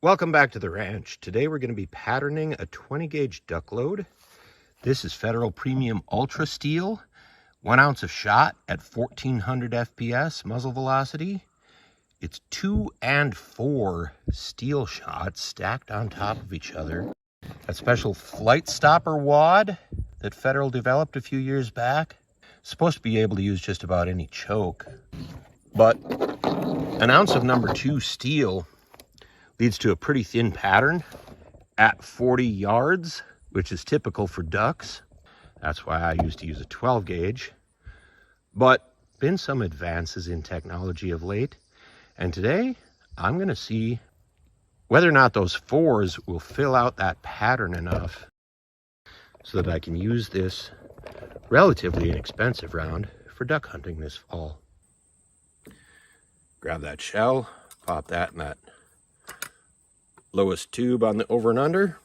Welcome back to the ranch. Today we're going to be patterning a 20 gauge duck load. This is Federal Premium UltraSteel, 1 ounce of shot at 1400 FPS muzzle velocity. It's 2 and 4 steel shots stacked on top of each other. A special flight stopper wad that Federal developed a few years back. It's supposed to be able to use just about any choke, but an ounce of number 2 steel leads to a pretty thin pattern at 40 yards, which is typical for ducks. That's why I used to use a 12 gauge. But been some advances in technology of late. And today I'm going to see whether or not those 4s will fill out that pattern enough so that I can use this relatively inexpensive round for duck hunting this fall. Grab that shell, pop that in that lowest tube on the over and under.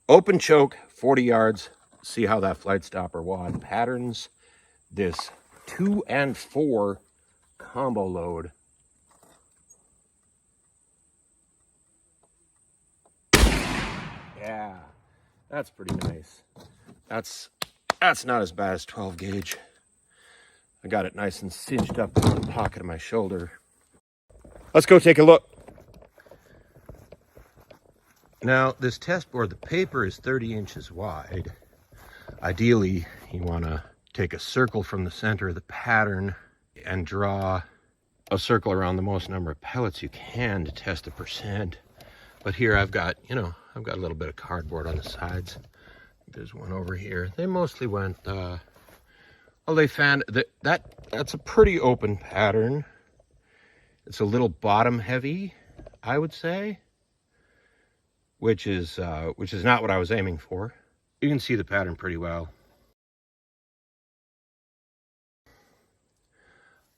Open choke, 40 yards. See how that flight stopper wad patterns this 2 and 4 combo load. Yeah, that's pretty nice. That's not as bad as 12 gauge. I got it nice and cinched up in the pocket of my shoulder. Let's go take a look. Now, this test board, the paper is 30 inches wide. Ideally, you want to take a circle from the center of the pattern and draw a circle around the most number of pellets you can to test the percent. But here I've got a little bit of cardboard on the sides. There's one over here. They mostly went, well, they found that's a pretty open pattern. It's a little bottom heavy, I would say. Which is not what I was aiming for. You can see the pattern pretty well.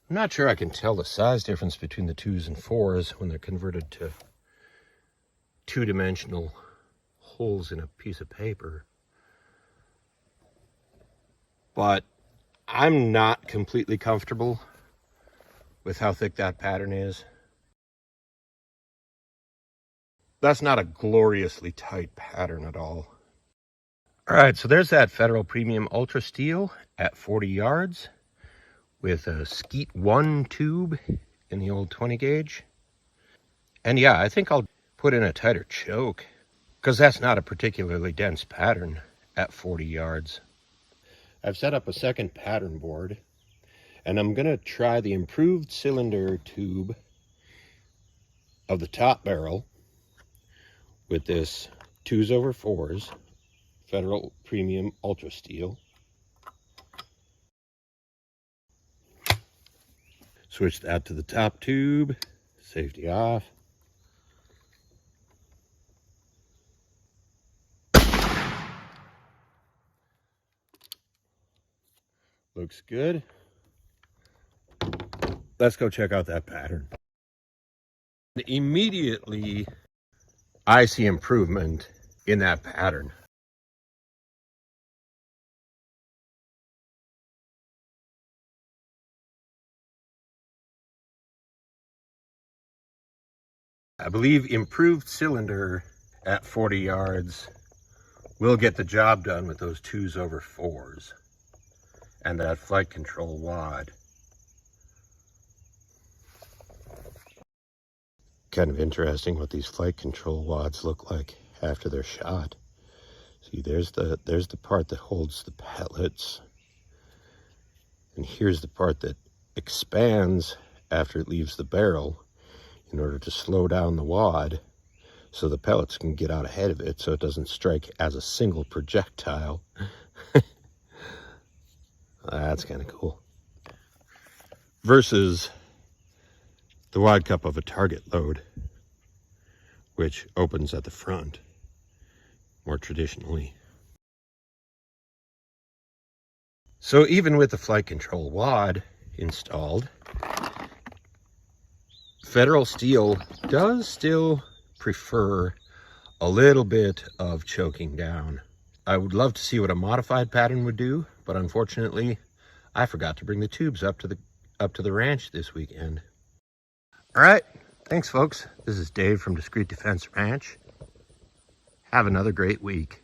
I'm not sure I can tell the size difference between the 2s and 4s when they're converted to two-dimensional holes in a piece of paper. But I'm not completely comfortable with how thick that pattern is. That's not a gloriously tight pattern at all. All right, so there's that Federal Premium UltraSteel at 40 yards with a Skeet 1 tube in the old 20 gauge. And yeah, I think I'll put in a tighter choke because that's not a particularly dense pattern at 40 yards. I've set up a second pattern board and I'm gonna try the improved cylinder tube of the top barrel with this 2s/4s Federal Premium UltraSteel. Switch that to the top tube, safety off. Looks good. Let's go check out that pattern. Immediately, I see improvement in that pattern. I believe improved cylinder at 40 yards will get the job done with those 2s/4s and that flight control wad. Kind of interesting what these flight control wads look like after they're shot. See, there's the part that holds the pellets, and here's the part that expands after it leaves the barrel in order to slow down the wad so the pellets can get out ahead of it so it doesn't strike as a single projectile. That's kind of cool. Versus the wide cup of a target load, which opens at the front more traditionally. So even with the flight control wad installed, Federal Steel does still prefer a little bit of choking down. I would love to see what a modified pattern would do, but unfortunately, I forgot to bring the tubes up to the ranch this weekend. All right, Thanks, folks. This is Dave from Discreet Defense Ranch. Have another great week.